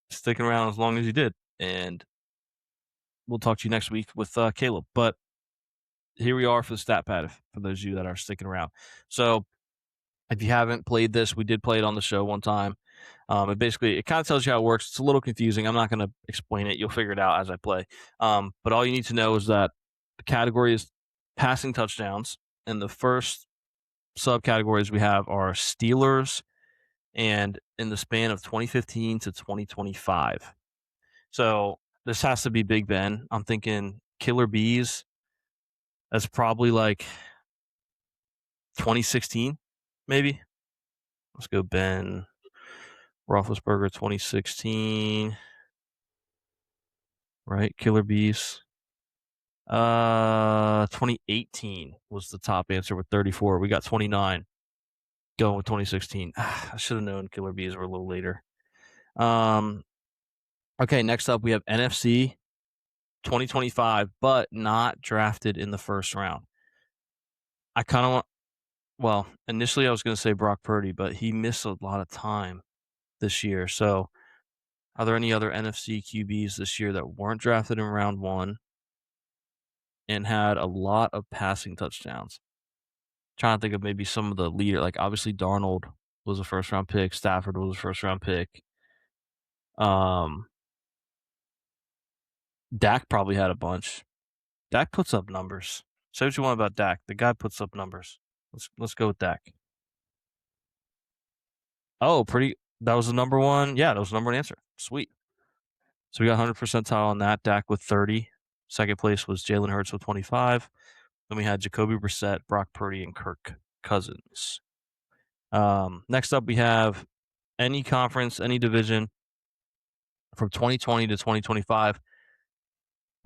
sticking around as long as you did, and we'll talk to you next week with Caleb. But here we are for the stat pad, for those of you that are sticking around. So if you haven't played this, we did play it on the show one time. It kind of tells you how it works. It's a little confusing. I'm not going to explain it. You'll figure it out as I play. But all you need to know is that the category is passing touchdowns, and the first subcategories we have are Steelers and in the span of 2015 to 2025. So this has to be Big Ben. I'm thinking Killer Bees. That's probably like 2016, maybe. Let's go Ben Roethlisberger 2016. Right, Killer Bees. 2018 was the top answer with 34. We got 29. Going with 2016. I should have known Killer Bees were a little later. Okay, next up we have NFC 2025, but not drafted in the first round. I kind of want. Well, initially I was going to say Brock Purdy, but he missed a lot of time this year. So, are there any other NFC QBs this year that weren't drafted in round one and had a lot of passing touchdowns? Trying to think of maybe some of the leader, like obviously Darnold was a first round pick, Stafford was a first round pick. Dak probably had a bunch. Dak puts up numbers. Say what you want about Dak. The guy puts up numbers. Let's go with Dak. Oh, that was the number one. Yeah, that was the number one answer. Sweet. So we got 100 percentile on that. Dak with 30. Second place was Jalen Hurts with 25. Then we had Jacoby Brissett, Brock Purdy, and Kirk Cousins. Next up, we have any conference, any division from 2020 to 2025.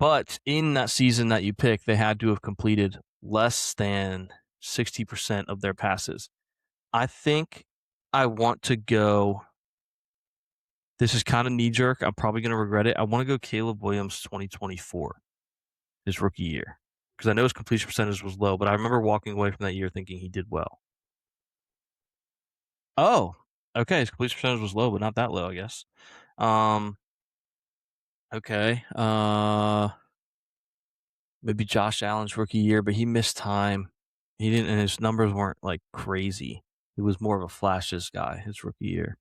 But in that season that you pick, they had to have completed less than 60% of their passes. I think I want to go. This is kind of knee jerk. I'm probably going to regret it. I want to go Caleb Williams 2024, his rookie year, because I know his completion percentage was low, but I remember walking away from that year thinking he did well. Oh, okay. His completion percentage was low, but not that low, I guess. Okay. Maybe Josh Allen's rookie year, but he missed time. He didn't, and his numbers weren't like crazy. He was more of a flashes guy his rookie year.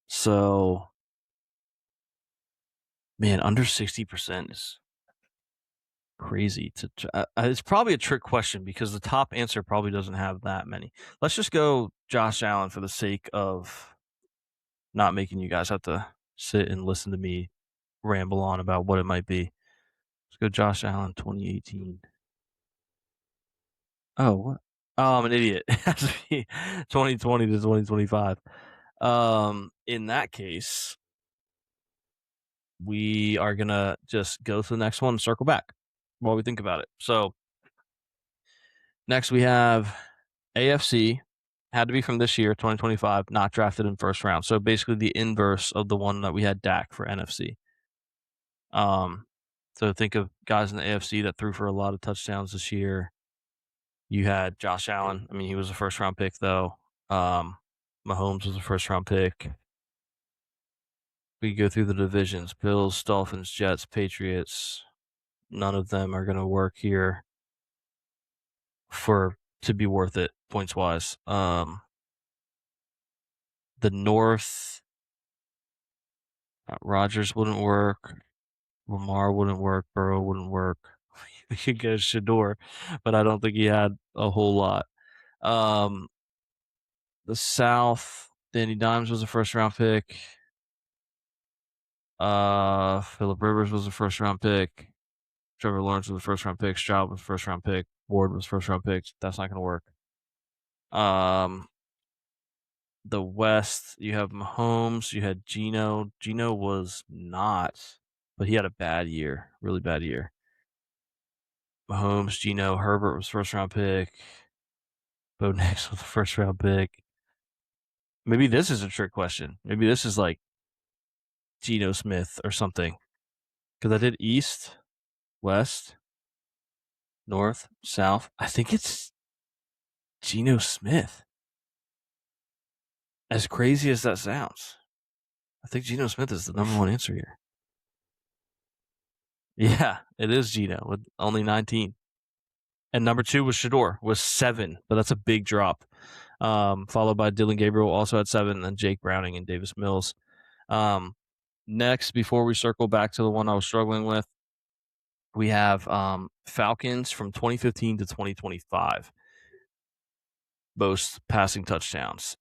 So Man, under 60% is crazy it's probably a trick question because the top answer probably doesn't have that many. Let's just go Josh Allen for the sake of not making you guys have to sit and listen to me ramble on about what it might be. Let's go Josh Allen 2018. Oh, what? Oh, I'm an idiot. It has to be 2020 to 2025. In that case, we are gonna just go to the next one and circle back while we think about it. So next we have AFC, had to be from this year, 2025, not drafted in first round. So basically the inverse of the one that we had Dak for NFC. Um, so think of guys in the AFC that threw for a lot of touchdowns this year. You had Josh Allen. I mean, he was a first round pick though. Mahomes was a first round pick. We go through the divisions: Bills, Dolphins, Jets, Patriots. None of them are going to work here for to be worth it points wise. The North, Rodgers wouldn't work. Lamar wouldn't work. Burrow wouldn't work. We could get Shador, but I don't think he had a whole lot. The South, Danny Dimes was a first round pick. Philip Rivers was a first round pick. Trevor Lawrence was a first round pick. Stroud was a first round pick. Ward was first round pick. That's not going to work. The West, you have Mahomes. You had Geno. Geno was not, but he had a bad year, really bad year. Mahomes, Geno, Herbert was first round pick. Bo Nix was a first round pick. Maybe this is a trick question. Maybe this is like Geno Smith or something. Because I did East, West, North, South. I think it's Geno Smith. As crazy as that sounds, I think Geno Smith is the number one answer here. Yeah, it is Geno with only 19. And number 2 was Shador with 7, but that's a big drop. Followed by Dylan Gabriel, also at 7, and then Jake Browning and Davis Mills. Next, before we circle back to the one I was struggling with, we have Falcons from 2015 to 2025. Most passing touchdowns.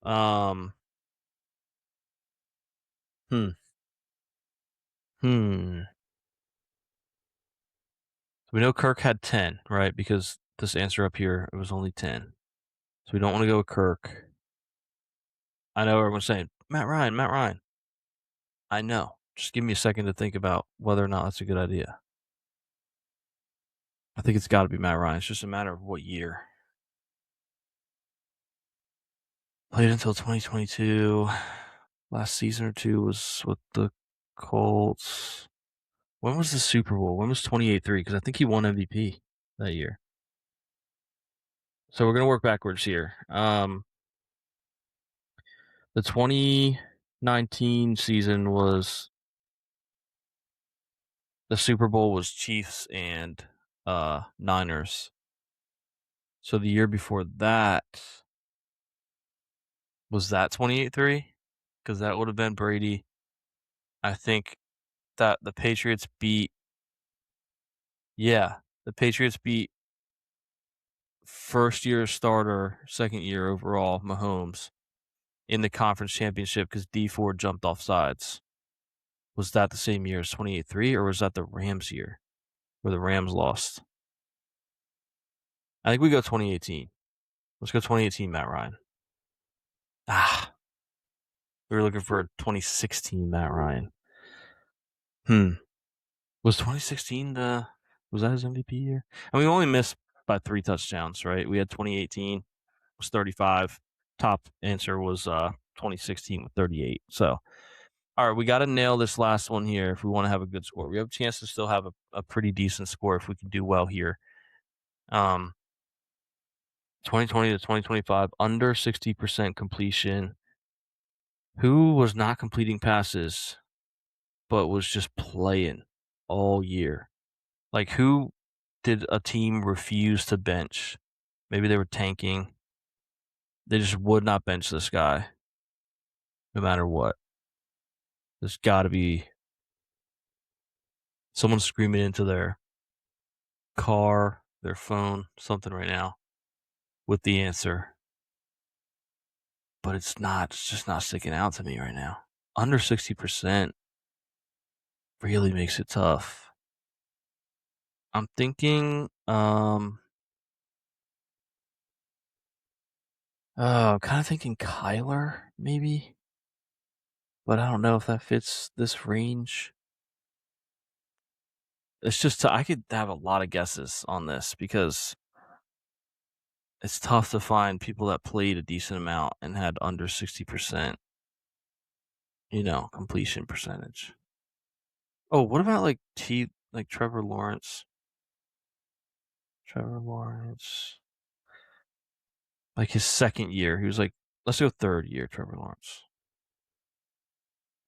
We know Kirk had 10, right? Because this answer up here, it was only 10. So we don't want to go with Kirk. I know everyone's saying, Matt Ryan. I know. Just give me a second to think about whether or not that's a good idea. I think it's got to be Matt Ryan. It's just a matter of what year. Played until 2022. Last season or two was with the Colts. When was the Super Bowl? When was 28-3? Because I think he won MVP that year. So we're going to work backwards here. The 2019 season was the Super Bowl was Chiefs and Niners. So the year before that was that 28-3? Because that would have been Brady. I think that the Patriots beat. Yeah, the Patriots beat first year starter, second year overall, Mahomes, in the conference championship because D Ford jumped off sides. Was that the same year as 28-3, or was that the Rams year where the Rams lost? I think we go 2018. Let's go 2018, Matt Ryan. We were looking for a 2016 Matt Ryan. Was 2016 was that his MVP year? I mean, we only missed by 3 touchdowns, right? We had 2018 was 35. Top answer was 2016 with 38. So, all right, we got to nail this last one here if we want to have a good score. We have a chance to still have a pretty decent score if we can do well here. 2020 to 2025, under 60% completion. Who was not completing passes, but was just playing all year? Like, who did a team refuse to bench? Maybe they were tanking. They just would not bench this guy, no matter what. There's got to be Someone's screaming into their car, their phone, something right now with the answer, but it's not. It's just not sticking out to me right now. Under 60% really makes it tough. I'm thinking, I'm kind of thinking Kyler, maybe, but I don't know if that fits this range. It's just, I could have a lot of guesses on this because it's tough to find people that played a decent amount and had under 60%, completion percentage. Oh, what about like Trevor Lawrence? Trevor Lawrence. Like his second year, he was like, let's go third year, Trevor Lawrence.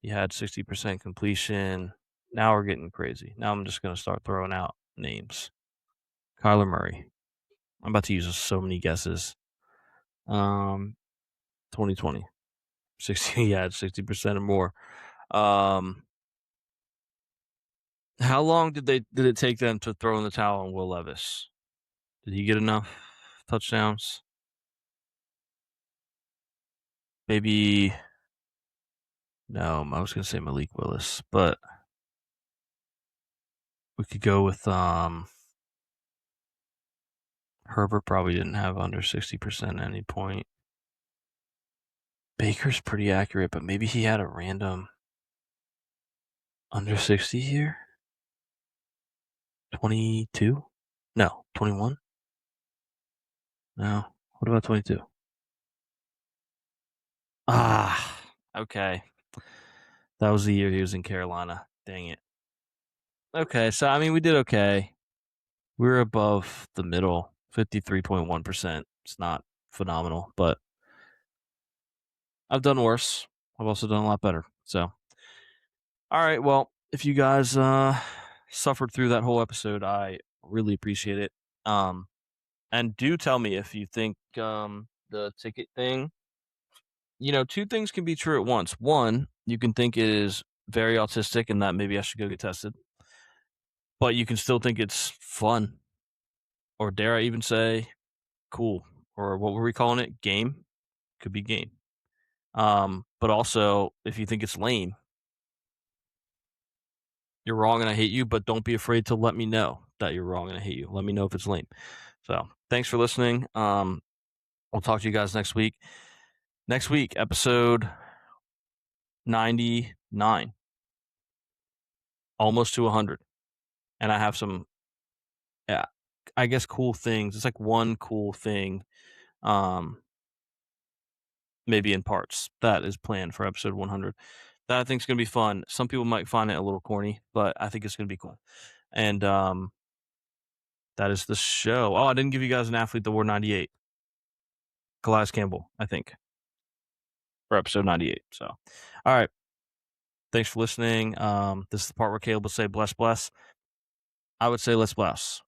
He had 60% completion. Now we're getting crazy. Now I'm just going to start throwing out names. Kyler Murray. I'm about to use so many guesses. 2020. 60, he had 60% or more. How long did it take them to throw in the towel on Will Levis? Did he get enough touchdowns? Maybe no, I was gonna say Malik Willis, but we could go with Herbert probably didn't have under 60% at any point. Baker's pretty accurate, but maybe he had a random under 60 here. 22? No, 21? No. What about 22? Ah, okay. That was the year he was in Carolina. Dang it. Okay, so I mean, we did okay. We were above the middle, 53.1%. It's not phenomenal, but I've done worse. I've also done a lot better. So, all right. Well, if you guys suffered through that whole episode, I really appreciate it. And do tell me if you think the ticket thing, two things can be true at once. One, you can think it is very autistic and that maybe I should go get tested, but you can still think it's fun, or dare I even say cool, or what were we calling it? Game? Could be game. But also, if you think it's lame, you're wrong and I hate you, but don't be afraid to let me know that you're wrong and I hate you. Let me know if it's lame. So thanks for listening. We'll talk to you guys next week. Next week, episode 99, almost to 100. And I have some, yeah, I guess cool things. It's like one cool thing, maybe in parts, that is planned for episode 100. That I think is going to be fun. Some people might find it a little corny, but I think it's going to be cool. And that is the show. Oh, I didn't give you guys an athlete that wore 98. Calais Campbell, I think, for episode 98. So, all right. Thanks for listening. This is the part where Caleb will say bless, bless. I would say let's bless.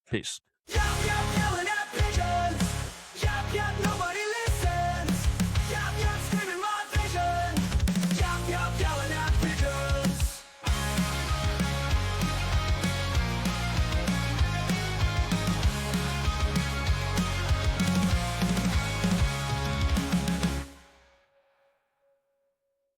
Peace.